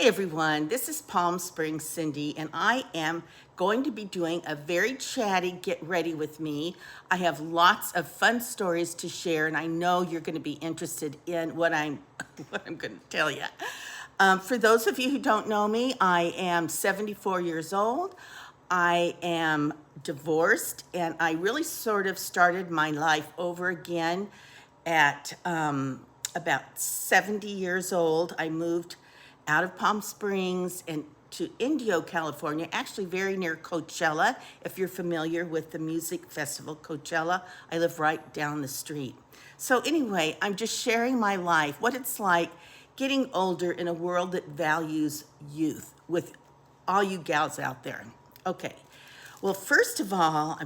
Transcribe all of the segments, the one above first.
Hey everyone, this is Palm Springs Cindy, and I am going to be doing a very chatty get ready with me. I have lots of fun stories to share, and I know you're going to be interested in what I'm going to tell you. For those of you who don't know me, I am 74 years old. I am divorced, and I really sort of started my life over again at about 70 years old. I moved out of Palm Springs and to Indio, California, actually very near Coachella. If you're familiar with the music festival Coachella, I live right down the street. So anyway, I'm just sharing my life, what it's like getting older in a world that values youth, with all you gals out there. Okay, well, first of all,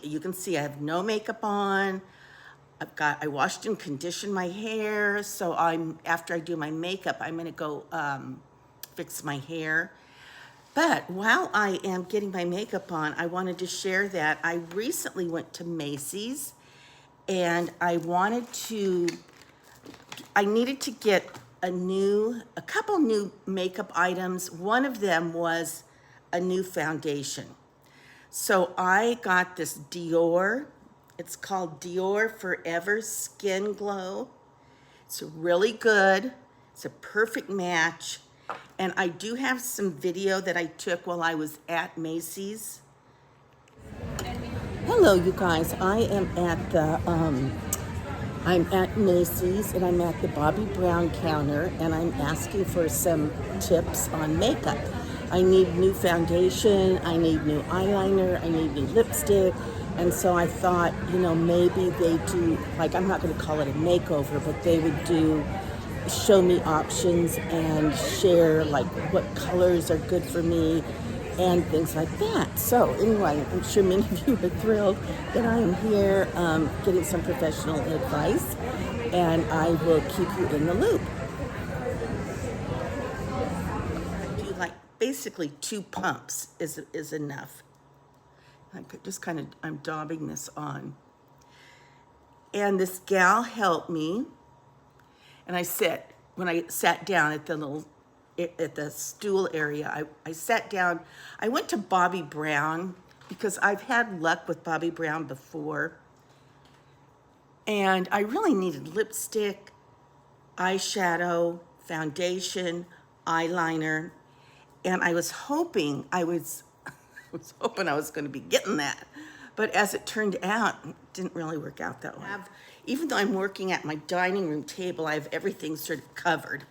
you can see I have no makeup on. I washed and conditioned my hair, so after I do my makeup, I'm gonna go fix my hair. But while I am getting my makeup on, I wanted to share that I recently went to Macy's, and I needed to get a couple new makeup items. One of them was a new foundation. So I got this Dior. It's called Dior Forever Skin Glow. It's really good. It's a perfect match. And I do have some video that I took while I was at Macy's. Hello, you guys. I'm at Macy's, and I'm at the Bobby Brown counter, and I'm asking for some tips on makeup. I need new foundation, I need new eyeliner, I need new lipstick. And so I thought, maybe they do, like, I'm not going to call it a makeover, but they would show me options and share, like, what colors are good for me and things like that. So anyway, I'm sure many of you are thrilled that I am here getting some professional advice, and I will keep you in the loop. I do, like, basically 2 pumps is enough. I'm daubing this on. And this gal helped me. And when I sat down at the stool area, I sat down. I went to Bobby Brown because I've had luck with Bobby Brown before. And I really needed lipstick, eyeshadow, foundation, eyeliner. And I was hoping I was going to be getting that. But as it turned out, it didn't really work out that way. Even though I'm working at my dining room table, I have everything sort of covered.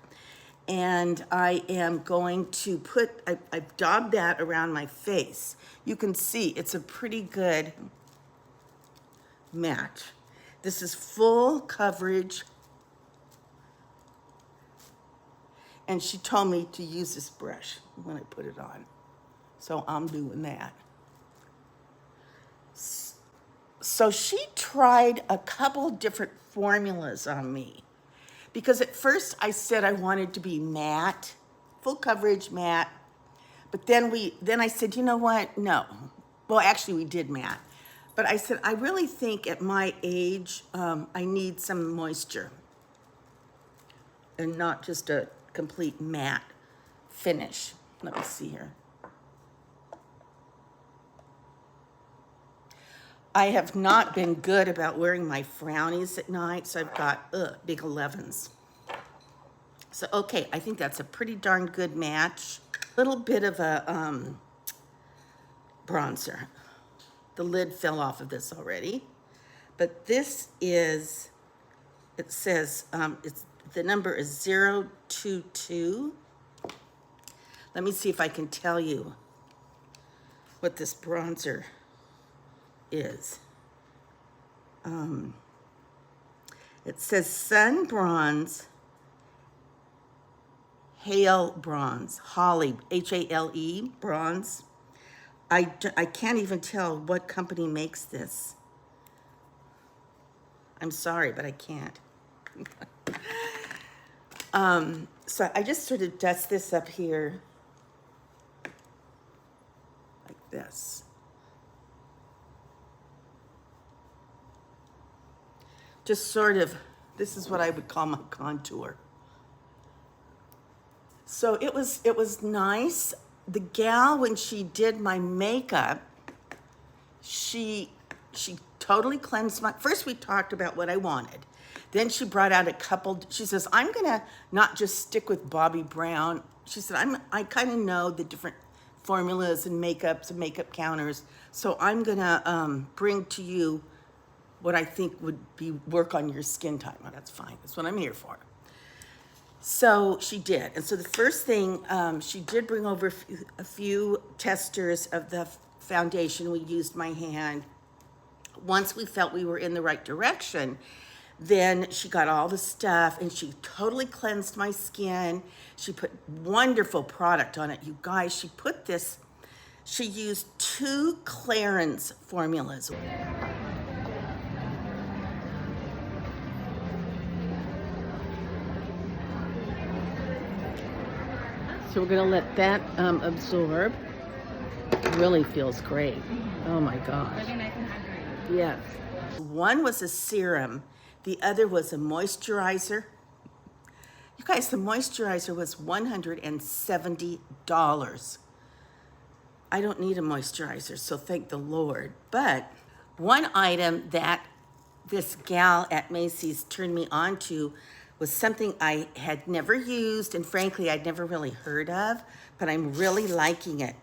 And I am going to I've daubed that around my face. You can see it's a pretty good match. This is full coverage. And she told me to use this brush when I put it on. So I'm doing that. So she tried a couple different formulas on me, because at first I said I wanted to be matte, full coverage matte. But then I said, you know what? No. Well, actually we did matte. But I said, I really think at my age, I need some moisture and not just a complete matte finish. Let me see here. I have not been good about wearing my frownies at night, so I've got big 11s. So, okay, I think that's a pretty darn good match. A little bit of a bronzer. The lid fell off of this already. But this is, it says, the number is 022. Let me see if I can tell you what this bronzer is. It says Sun Bronze, Hale Bronze, Holly, H-A-L-E, Bronze. I can't even tell what company makes this. I'm sorry, but I can't. So I just sort of dust this up here like this. Just sort of, this is what I would call my contour. So it was nice. The gal, when she did my makeup, she totally cleansed my, first we talked about what I wanted. Then she brought out a couple, she says, I'm gonna not just stick with Bobbi Brown. She said, I kind of know the different formulas and makeups and makeup counters. So I'm gonna bring to you what I think would be work on your skin type. Well, that's fine, that's what I'm here for. So she did. And so the first thing, she did bring over a few testers of the foundation. We used my hand. Once we felt we were in the right direction, then she got all the stuff and she totally cleansed my skin. She put wonderful product on it. You guys, she used 2 Clarins formulas. So we're gonna let that absorb. Really feels great. Oh my gosh. Really nice and hydrating. Yes. One was a serum, the other was a moisturizer. You guys, the moisturizer was $170. I don't need a moisturizer, so thank the Lord. But one item that this gal at Macy's turned me on to was something I had never used, and frankly, I'd never really heard of, but I'm really liking it.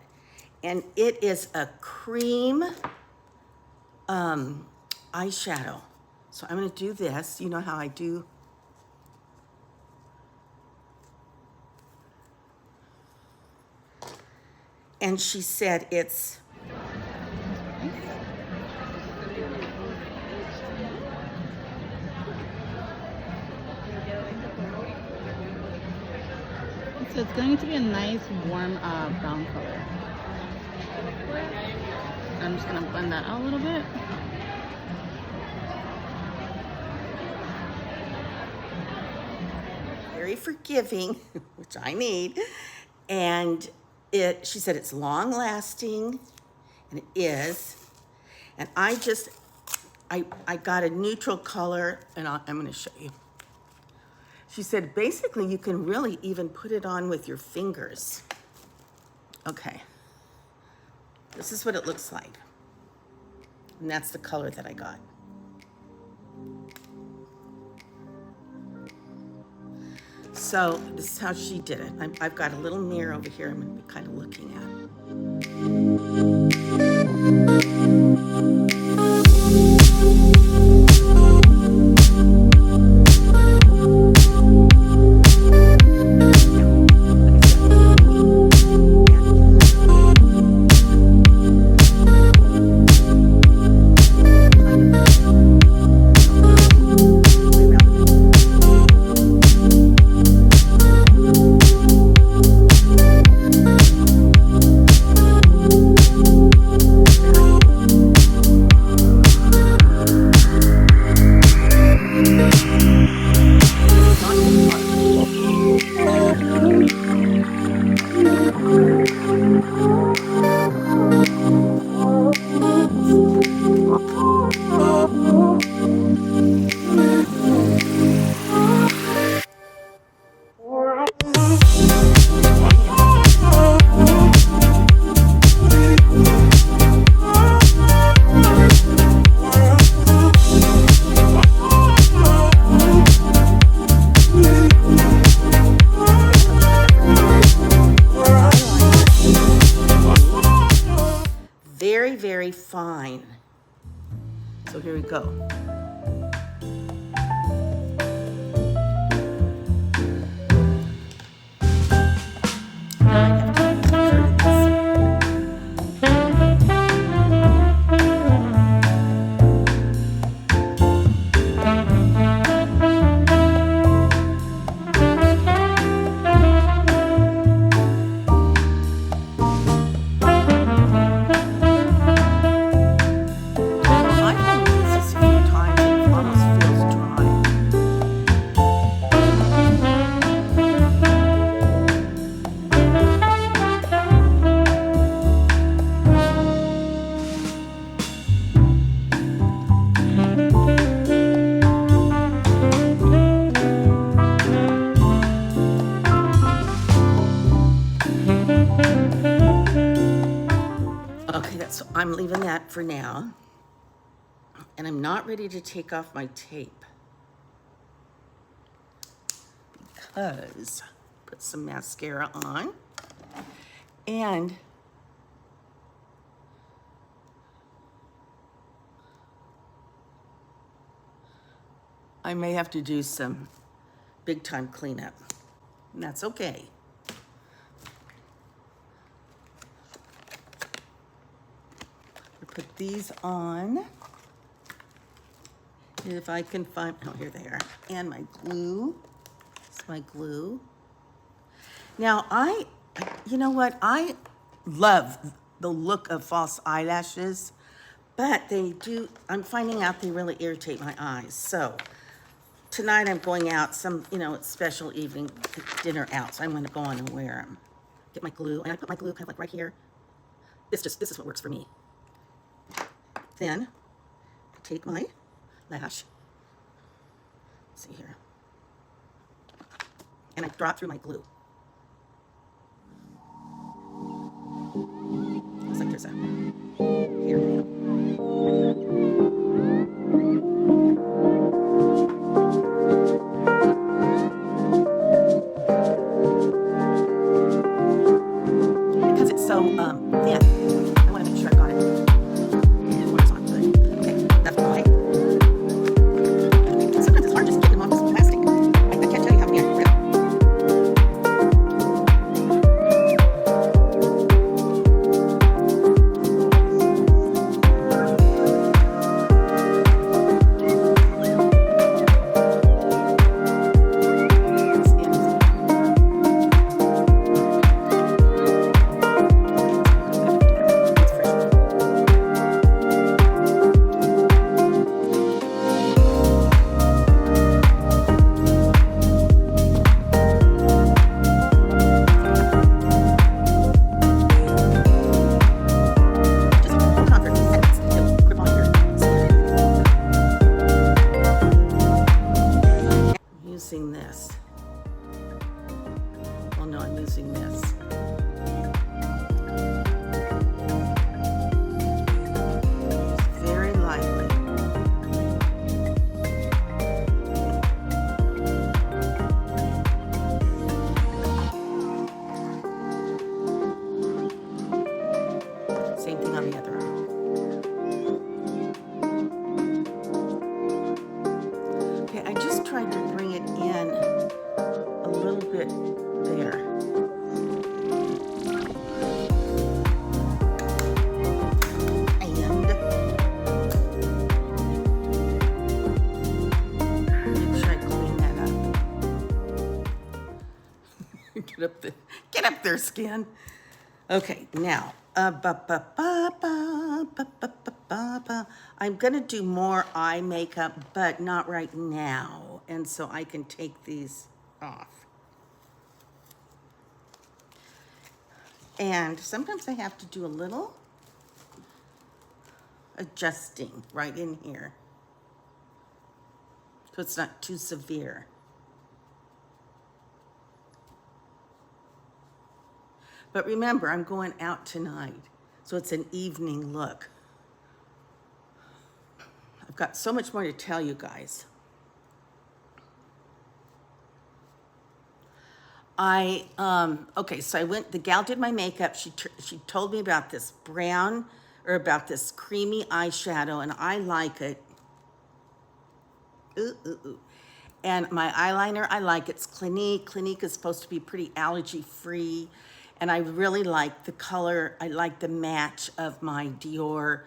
And it is a cream eyeshadow. So I'm gonna do this. You know how I do. And she said it's So it's going to be a nice warm brown color. I'm just gonna blend that out a little bit. very forgiving, which I need. And she said it's long lasting, and it is. And I got a neutral color, and I'm gonna show you. She said, basically, you can really even put it on with your fingers. Okay. This is what it looks like. And that's the color that I got. So this is how she did it. I've got a little mirror over here I'm gonna be kind of looking at. Very, very fine. So here we go. I've only used this a few times and it almost feels dry. So I'm leaving that for now. And I'm not ready to take off my tape because put some mascara on. And I may have to do some big time cleanup. And that's okay. I put these on. If I can find, oh, here they are. And my glue. It's my glue. Now, you know what? I love the look of false eyelashes, but I'm finding out they really irritate my eyes. So tonight I'm going out, it's special evening dinner out, so I'm gonna go on and wear them. Get my glue, and I put my glue kind of like right here. This is what works for me. Then I take my lash, let's see here, and I draw it through my glue. Looks like there's a, here. Because it's so thin, I want to make sure I got it. It's on good. Okay, that's fine. Sometimes it's hard just getting them off this plastic. I can't tell you how many I ripped. Using this. Well, no, I'm using this. Very lightly. Same thing on the other arm. Okay, I just tried to bring it in a little bit there. And make sure I clean that up. Get up there, skin. Okay, now, I'm gonna do more eye makeup, but not right now. And so I can take these off. And sometimes I have to do a little adjusting right in here, so it's not too severe. But remember, I'm going out tonight, so it's an evening look. I've got so much more to tell you guys. Okay, so the gal did my makeup. She told me about this brown, or about this creamy eyeshadow, and I like it. Ooh, ooh, ooh. And my eyeliner, I like it's Clinique. Clinique is supposed to be pretty allergy-free. And I really like the color. I like the match of my Dior,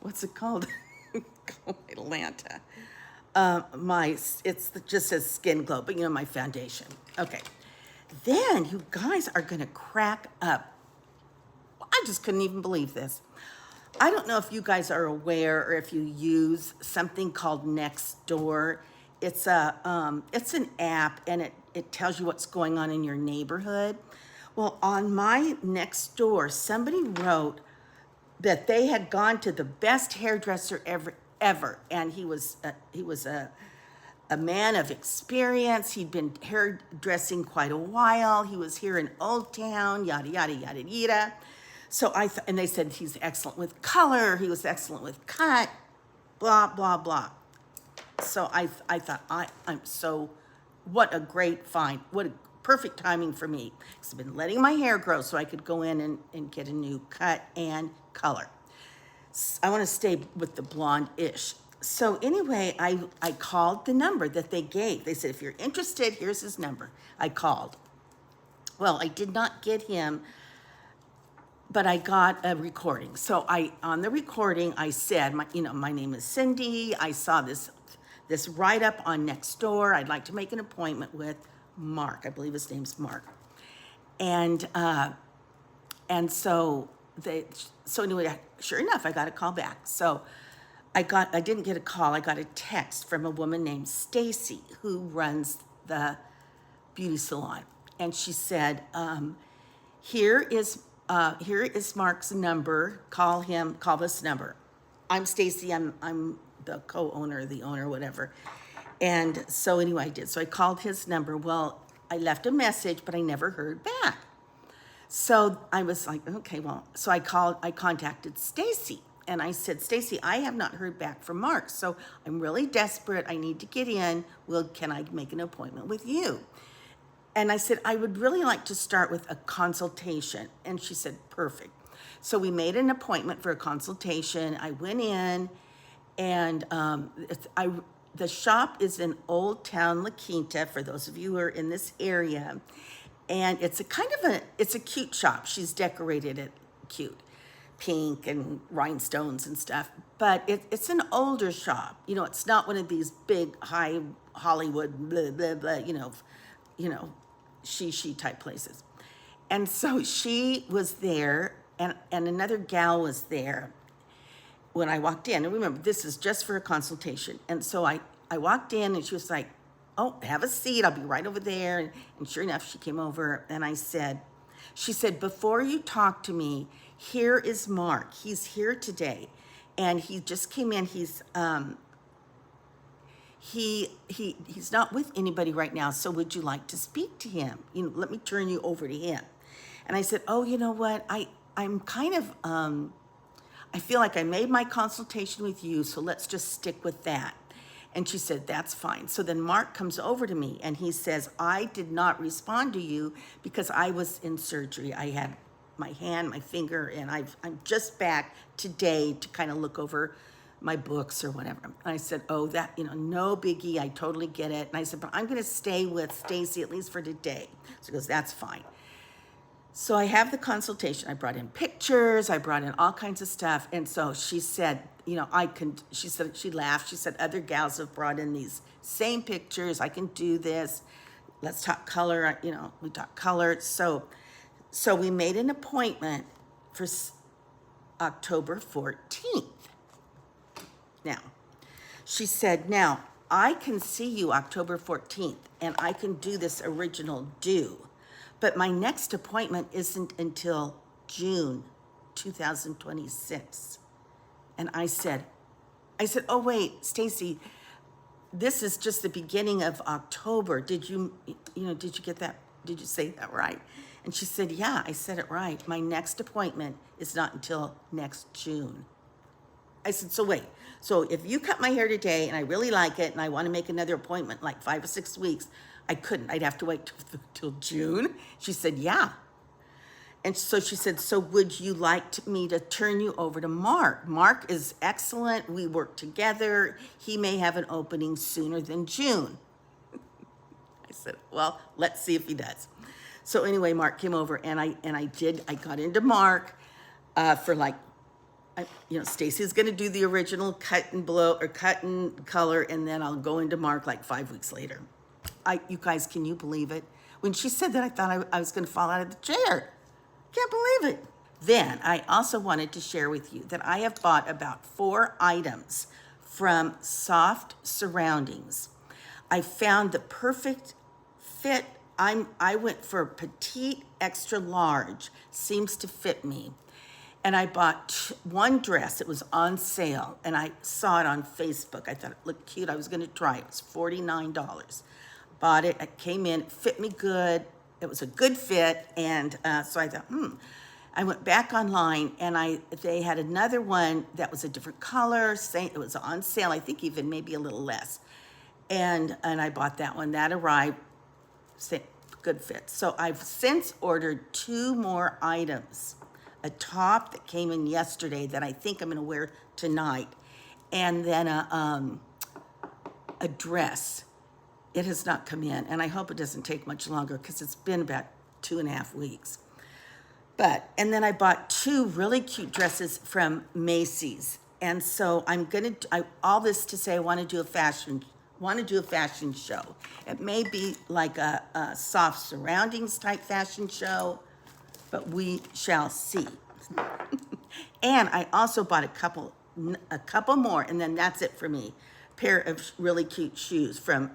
what's it called? Atlanta. Just says Skin Glow, but my foundation. Okay. Then you guys are gonna crack up. I just couldn't even believe this. I don't know if you guys are aware or if you use something called Nextdoor. It's an app, and it tells you what's going on in your neighborhood. Well, on my Nextdoor, somebody wrote that they had gone to the best hairdresser ever, and he was a a man of experience. He'd been hairdressing quite a while. He was here in Old Town, yada, yada, yada, yada. So and they said he's excellent with color. He was excellent with cut, blah, blah, blah. So I thought, what a great find. What a perfect timing for me. Because I've been letting my hair grow so I could go in and get a new cut and color. I want to stay with the blonde-ish. So anyway, I called the number that they gave. They said, if you're interested, here's his number. I called. Well, I did not get him, but I got a recording. So on the recording, I said, my name is Cindy. I saw this write-up on Nextdoor. I'd like to make an appointment with Mark. I believe his name's Mark. And so anyway, sure enough, I got a call back. So I didn't get a call. I got a text from a woman named Stacy who runs the beauty salon. And she said, here is Mark's number. Call this number. I'm Stacy. I'm the co-owner, the owner, whatever. And so anyway, I did. So I called his number. Well, I left a message, but I never heard back. So I was like, okay, well, so I contacted Stacy. And I said, Stacy, I have not heard back from Mark, so I'm really desperate. I need to get in. Can I make an appointment with you? And I said, I would really like to start with a consultation. And she said, perfect. So we made an appointment for a consultation. I went in, and the shop is in Old Town La Quinta, for those of you who are in this area. And it's a cute shop. She's decorated it cute. Pink and rhinestones and stuff, but it's an older shop. It's not one of these big high Hollywood blah blah blah. She type places. And so she was there, and another gal was there when I walked in. And remember, this is just for a consultation. And so I walked in, and she was like, "Oh, have a seat. I'll be right over there." And sure enough, she came over, and she said, before you talk to me, here is Mark. He's here today, and he just came in. He's not with anybody right now. So would you like to speak to him? Let me turn you over to him. And I said, oh, you know what? I'm kind of I feel like I made my consultation with you, so let's just stick with that. And she said, that's fine. So then Mark comes over to me, and he says, I did not respond to you because I was in surgery. I had my hand, my finger, and I'm just back today to kind of look over my books or whatever. And I said, oh, that, no biggie. I totally get it. And I said, but I'm going to stay with Stacy at least for today. So he goes, that's fine. So I have the consultation. I brought in pictures. I brought in all kinds of stuff. And so she said, she laughed. She said, other gals have brought in these same pictures. I can do this. Let's talk color. We talk color. So we made an appointment for October 14th. Now, she said, now I can see you October 14th, and I can do this original do. But my next appointment isn't until June 2026. And I said, oh, wait, Stacy, this is just the beginning of October. Did you get that? Did you say that right? And she said, yeah, I said it right. My next appointment is not until next June. I said, so wait. So if you cut my hair today and I really like it and I want to make another appointment like 5 or 6 weeks, I couldn't. I'd have to wait till June. She said, yeah. And so she said, so would you like me to turn you over to Mark? Mark is excellent. We work together. He may have an opening sooner than June. I said, well, let's see if he does. So anyway, Mark came over, and I got into Mark for Stacy's going to do the original cut and blow or cut and color, and then I'll go into Mark like 5 weeks later. You guys, can you believe it? When she said that, I thought I was going to fall out of the chair. Can't believe it. Then I also wanted to share with you that I have bought about 4 items from Soft Surroundings. I found the perfect fit. I went for petite, extra large. Seems to fit me. And I bought one dress. It was on sale, and I saw it on Facebook. I thought it looked cute. I was going to try it. It was $49. Bought it. It came in. It fit me good. It was a good fit, and so I thought, I went back online, and they had another one that was a different color. It was on sale. I think even maybe a little less, and I bought that one. That arrived. Good fit. So I've since ordered 2 more items. A top that came in yesterday that I think I'm going to wear tonight, and then a dress. It has not come in, and I hope it doesn't take much longer because it's been about 2.5 weeks. And then I bought 2 really cute dresses from Macy's, and so all this to say I want to do a fashion show. It may be like a soft surroundings type fashion show, but we shall see. And I also bought a couple more, and then that's it for me. Pair of really cute shoes from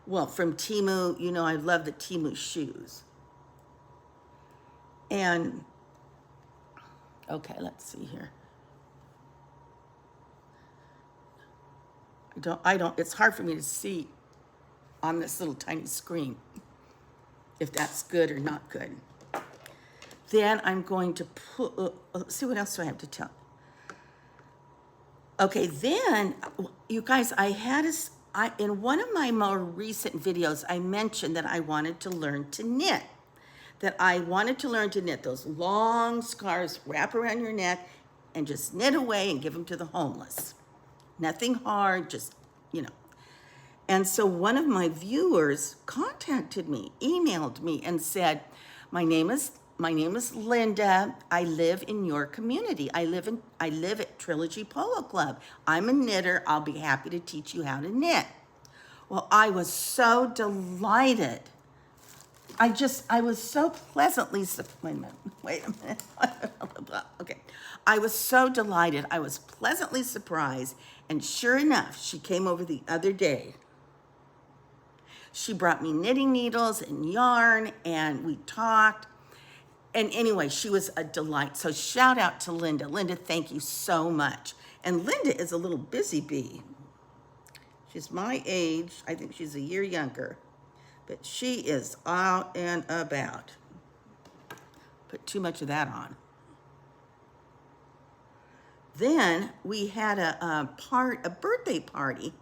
Temu. You know, I love the Temu shoes. And, okay, let's see here. It's hard for me to see on this little tiny screen if that's good or not good. Then I'm going to let's see, what else do I have to tell? Okay, then, you guys, in one of my more recent videos, I mentioned that I wanted to learn to knit. Those long scarves, wrap around your neck, and just knit away and give them to the homeless. Nothing hard, just, And so one of my viewers contacted me, emailed me, and said, my name is Linda. I live in your community. I live at Trilogy Polo Club. I'm a knitter. I'll be happy to teach you how to knit. Well, I was so delighted. I was so pleasantly, wait a minute. Okay. I was so delighted. I was pleasantly surprised. And sure enough, she came over the other day. She brought me knitting needles and yarn, and we talked. And anyway, she was a delight. So shout out to Linda. Linda, thank you so much. And Linda is a little busy bee. She's my age. I think she's a year younger. But she is out and about. Put too much of that on. Then we had a birthday party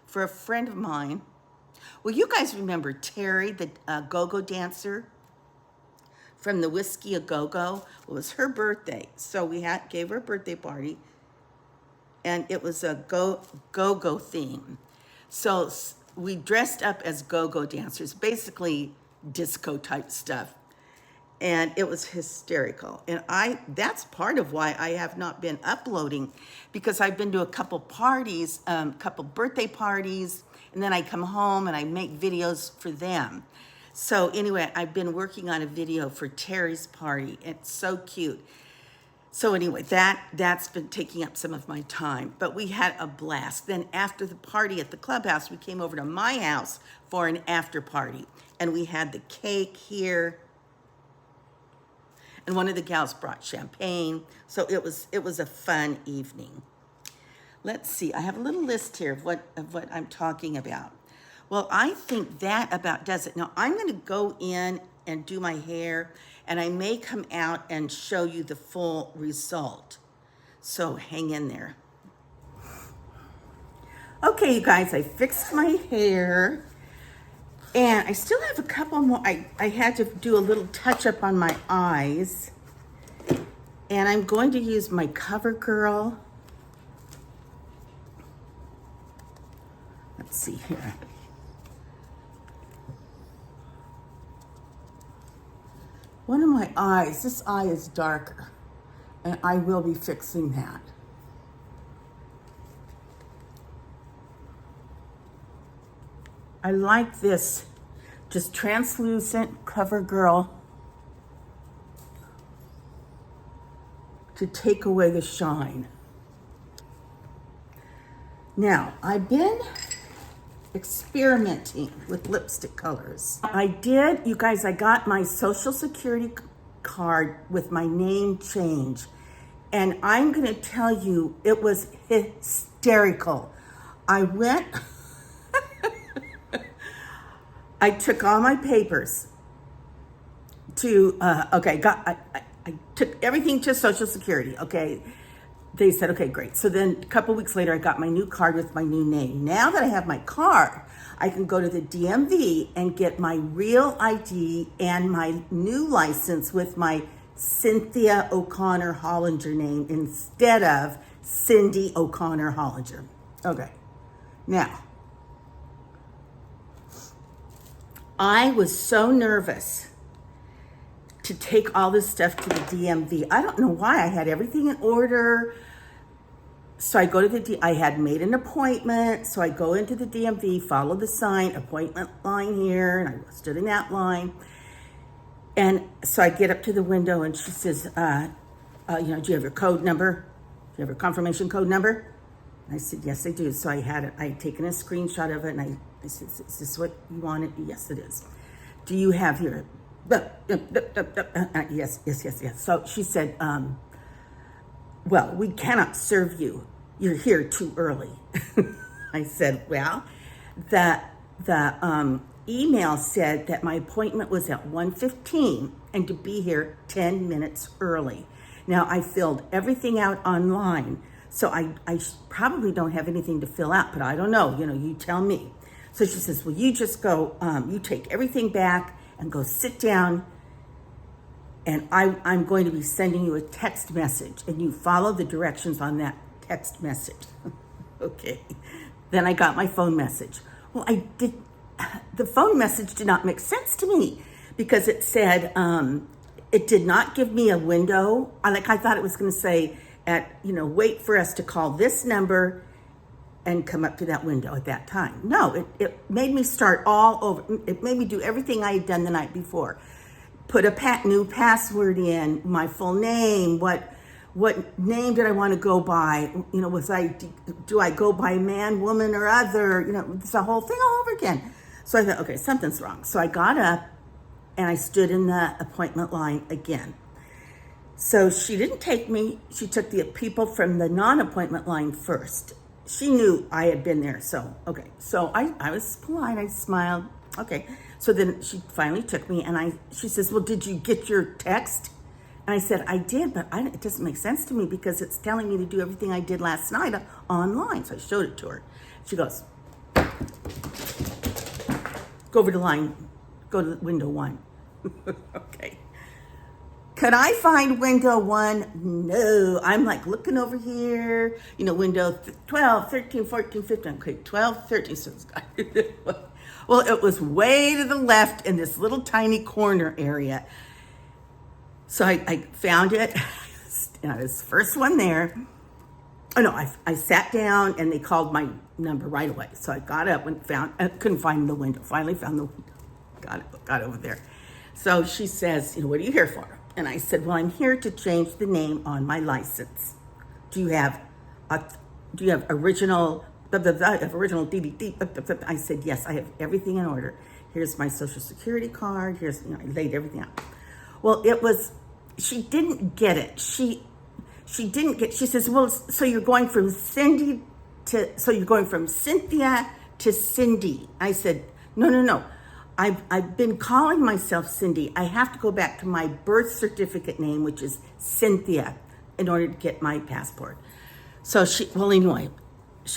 for a friend of mine. Well, you guys remember Terry, the go-go dancer from the Whiskey A Go-Go? It was her birthday, so we gave her a birthday party, and it was a go-go theme. So we dressed up as go-go dancers, basically disco type stuff. And it was hysterical. And that's part of why I have not been uploading, because I've been to a couple parties, couple birthday parties, and then I come home and I make videos for them. So anyway, I've been working on a video for Terry's party. It's so cute. So anyway, that's been taking up some of my time, but we had a blast. Then after the party at the clubhouse, we came over to my house for an after party, and we had the cake here, and one of the gals brought champagne. So it was a fun evening. Let's see, I have a little list here of what I'm talking about. Well, I think that about does it. Now I'm gonna go in and do my hair, and I may come out and show you the full result. So hang in there. Okay, you guys, I fixed my hair, and I still have a couple more. I had to do a little touch up on my eyes, and I'm going to use my CoverGirl. Let's see here. One of my eyes, this eye is darker, and I will be fixing that. I like this just translucent CoverGirl to take away the shine. Now, I've been experimenting with lipstick colors. You guys, I got my Social Security card with my name change. And I'm going to tell you, it was hysterical. I went, I took all my papers to, I took everything to Social Security, okay. They said, okay, great. So then a couple weeks later, I got my new card with my new name. Now that I have my card, I can go to the DMV and get my real ID and my new license with my Cynthia O'Connor Hollinger name instead of Cindy O'Connor Hollinger. Okay. Now, I was so nervous to take all this stuff to the DMV. I don't know why. I had everything in order. So I go to I had made an appointment. So I go into the DMV, follow the sign, appointment line here, and I stood in that line. And so I get up to the window and she says, do you have your code number? Do you have your confirmation code number? And I said, yes, I do. So I had taken a screenshot of it and I said, is this what you wanted? Yes, it is. Do you have your, yes. So she said, well, we cannot serve you. You're here too early. I said, well, the email said that my appointment was at 1:15 and to be here 10 minutes early. Now, I filled everything out online, so I probably don't have anything to fill out, but I don't know. You tell me. So she says, well, you just go, you take everything back and go sit down, and I'm going to be sending you a text message, and you follow the directions on that text message. Okay. Then I got my phone message. Well, the phone message did not make sense to me because it said, it did not give me a window. I thought it was going to say wait for us to call this number and come up to that window at that time. No, it made me start all over. It made me do everything I had done the night before. Put a new password in, my full name, what name did I want to go by? Do I go by man, woman, or other? It's the whole thing all over again. So I thought, okay, something's wrong. So I got up and I stood in the appointment line again. So she didn't take me. She took the people from the non-appointment line first. She knew I had been there. So, okay. So I was polite. I smiled. Okay. So then she finally took me and she says, well, did you get your text? And I said, I did, but it doesn't make sense to me because it's telling me to do everything I did last night online. So I showed it to her. She goes, go over to line, go to window 1. Okay. Could I find window 1? No. I'm looking over here, window 12, 13, 14, 15. Okay, 12, 13. So well, it was way to the left in this little tiny corner area. So I found it. I was the first one there. Oh no, I sat down and they called my number right away. So I got up and couldn't find the window. Finally found the window. Got over there. So she says, what are you here for? And I said, well, I'm here to change the name on my license. Do you have original, original DDD? I said, yes, I have everything in order. Here's my Social Security card. Here's, I laid everything out. Well, she didn't get it. She says, well, so you're going from Cynthia to Cindy. I said, no. I've been calling myself Cindy. I have to go back to my birth certificate name, which is Cynthia, in order to get my passport. So she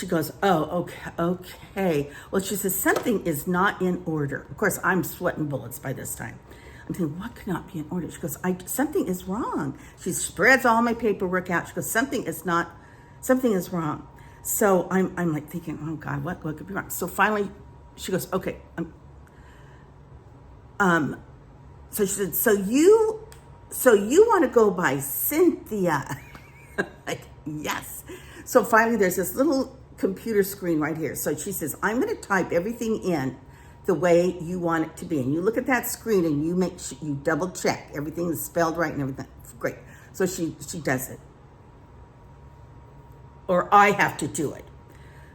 goes, oh, okay. Well, she says, something is not in order. Of course, I'm sweating bullets by this time. I'm thinking, what could not be in order? She goes, something is wrong. She spreads all my paperwork out. She goes, something is wrong. So I'm thinking, oh God, what could be wrong? So finally, she goes, okay. So she said, so you want to go by Cynthia? Yes. So finally, there's this little computer screen right here. So she says, I'm going to type everything in the way you want it to be. And you look at that screen and you make sure you double check everything is spelled right and everything. Great. So she does it. Or I have to do it.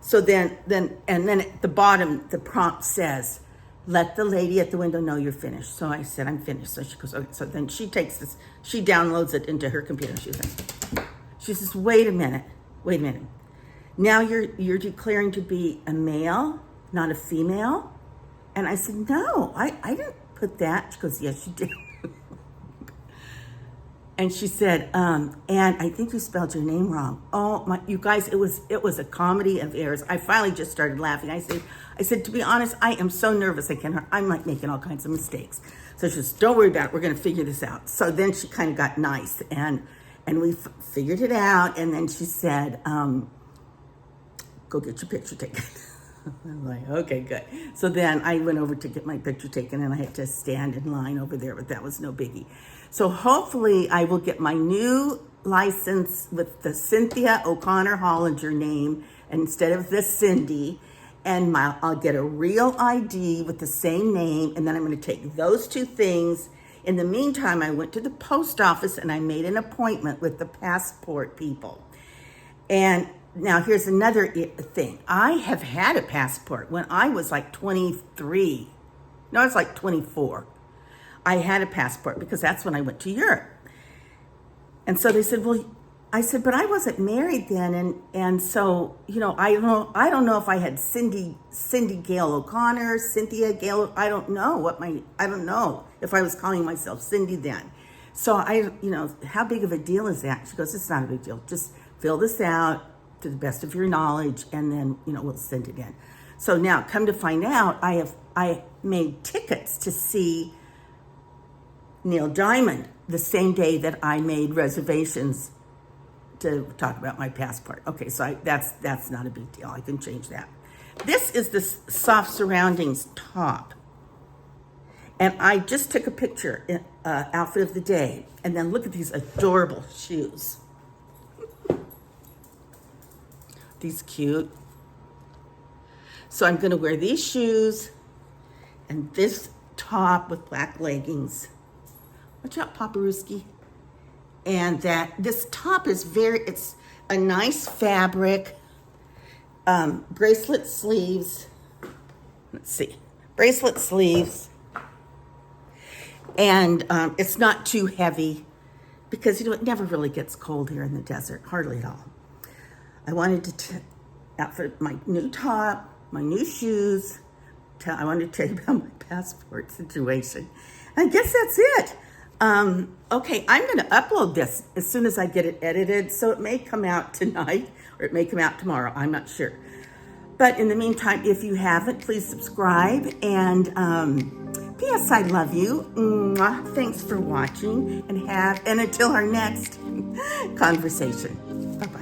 So then at the bottom, the prompt says, let the lady at the window know you're finished. So I said, I'm finished. So she goes, okay. So then she takes this, she downloads it into her computer. She says, wait a minute. Now you're declaring to be a male, not a female? And I said, no, I didn't put that. She goes, yes, you did. And she said, and I think you spelled your name wrong. Oh my, you guys, it was a comedy of errors. I finally just started laughing. I said, to be honest, I am so nervous. I'm like making all kinds of mistakes. So she says, don't worry about it. We're going to figure this out. So then she kind of got nice and we figured it out. And then she said, go get your picture taken. I'm like, okay, good. So then I went over to get my picture taken and I had to stand in line over there, but that was no biggie. So hopefully I will get my new license with the Cynthia O'Connor Hollinger name instead of the Cindy, and I'll get a real ID with the same name, and then I'm going to take those two things. In the meantime, I went to the post office and I made an appointment with the passport people. And now here's another thing. I have had a passport when I was like 23. No, I was like 24. I had a passport because that's when I went to Europe. And so they said, well, I said, but I wasn't married then. And so, I don't know if I had Cindy Gail O'Connor, Cynthia Gail, I don't know if I was calling myself Cindy then. So how big of a deal is that? She goes, it's not a big deal. Just fill this out to the best of your knowledge, and then, we'll send it in. So now, come to find out, I made tickets to see Neil Diamond the same day that I made reservations to talk about my passport. Okay, so that's not a big deal. I can change that. This is the Soft Surroundings top. And I just took a picture, outfit of the day, and then look at these adorable shoes. These cute. So I'm gonna wear these shoes and this top with black leggings. Watch out, Paparuski. And this top is it's a nice fabric, bracelet sleeves. Let's see, bracelet sleeves. And it's not too heavy because, it never really gets cold here in the desert, hardly at all. I wanted to outfit my new top, my new shoes. I wanted to tell you about my passport situation. I guess that's it. Okay, I'm going to upload this as soon as I get it edited. So it may come out tonight or it may come out tomorrow. I'm not sure. But in the meantime, if you haven't, please subscribe. And P.S. I love you. Mwah. Thanks for watching and until our next conversation. Bye-bye.